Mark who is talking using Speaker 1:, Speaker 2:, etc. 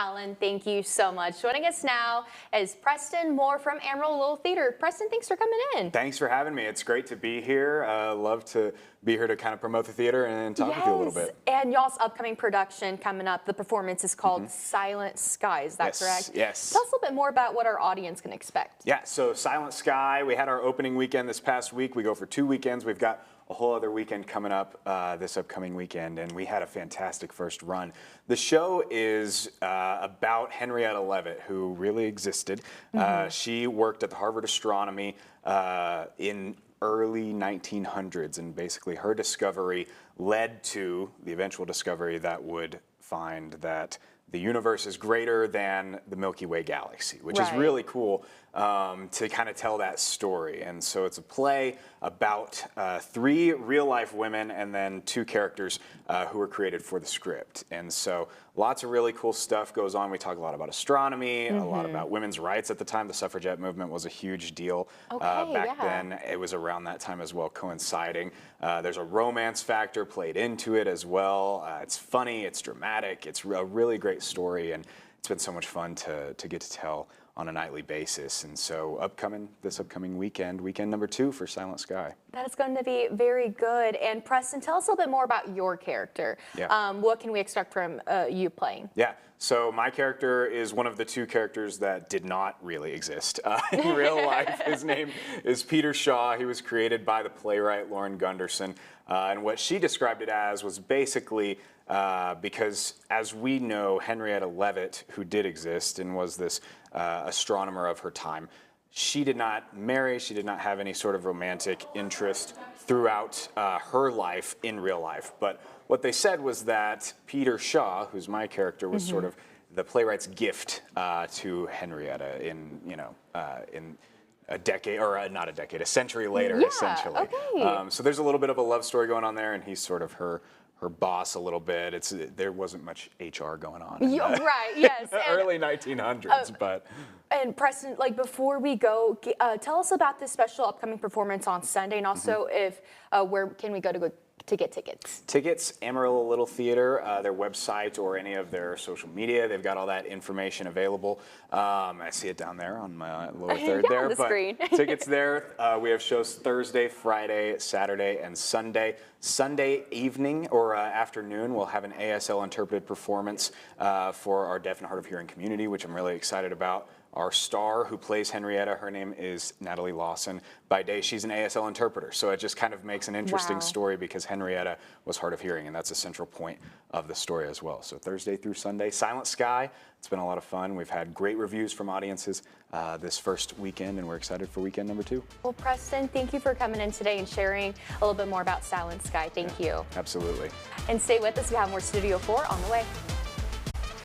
Speaker 1: Alan, thank you so much. Joining us now is Preston Moore from Amarillo Little Theatre. Preston, thanks for coming in.
Speaker 2: Thanks for having me. It's great to be here. Love to be here to kind of promote the theater and talk with you a little bit.
Speaker 1: And y'all's upcoming production coming up, the performance is called Silent Sky, is that correct?
Speaker 2: Yes.
Speaker 1: Tell us a little bit more about what our audience can expect.
Speaker 2: Yeah, so Silent Sky, we had our opening weekend this past week. We go for 2 weekends. We've got a whole other weekend coming up this upcoming weekend, and we had a fantastic first run. The show is about Henrietta Leavitt, who really existed. She worked at the Harvard Astronomy in early 1900s, and basically her discovery led to the eventual discovery that would find that the universe is greater than the Milky Way galaxy, which is really cool to kind of tell that story. And so it's a play about 3 real-life women and then 2 characters who were created for the script. And so lots of really cool stuff goes on. We talk a lot about astronomy, a lot about women's rights at the time. The suffragette movement was a huge deal back then. It was around that time as well, coinciding. There's a romance factor played into it as well. It's funny, it's dramatic, it's a really great story, and it's been so much fun to get to tell on a nightly basis. And so this upcoming weekend, weekend number 2 for Silent Sky.
Speaker 1: That is going to be very good. And Preston, tell us a little bit more about your character. What can we expect from you playing? Yeah,
Speaker 2: so my character is one of the 2 characters that did not really exist in real life. His name is Peter Shaw. He was created by the playwright Lauren Gunderson. And what she described it as was basically because, as we know, Henrietta Leavitt, who did exist and was this astronomer of her time, she did not marry, she did not have any sort of romantic interest throughout her life in real life. But what they said was that Peter Shaw, who's my character, was sort of the playwright's gift to Henrietta in a decade, or not a decade, a century later, essentially. So there's a little bit of a love story going on there, and he's sort of her boss a little bit. There wasn't much HR going on in
Speaker 1: the
Speaker 2: early 1900s, but.
Speaker 1: And Preston, like before we go, tell us about this special upcoming performance on Sunday, and also if where can we go to get tickets?
Speaker 2: Tickets, Amarillo Little Theatre, their website or any of their social media. They've got all that information available. I see it down there on my lower third there.
Speaker 1: The screen.
Speaker 2: Tickets there. We have shows Thursday, Friday, Saturday, and Sunday. Sunday evening or afternoon, we'll have an ASL interpreted performance for our deaf and hard of hearing community, which I'm really excited about. Our star who plays Henrietta, her name is Natalie Lawson. By day, she's an ASL interpreter. So it just kind of makes an interesting story because Henrietta was hard of hearing, and that's a central point of the story as well. So Thursday through Sunday, Silent Sky. It's been a lot of fun. We've had great reviews from audiences this first weekend, and we're excited for weekend number 2.
Speaker 1: Well, Preston, thank you for coming in today and sharing a little bit more about Silent Sky. Thank you.
Speaker 2: Absolutely.
Speaker 1: And stay with us. We have more Studio 4 on the way.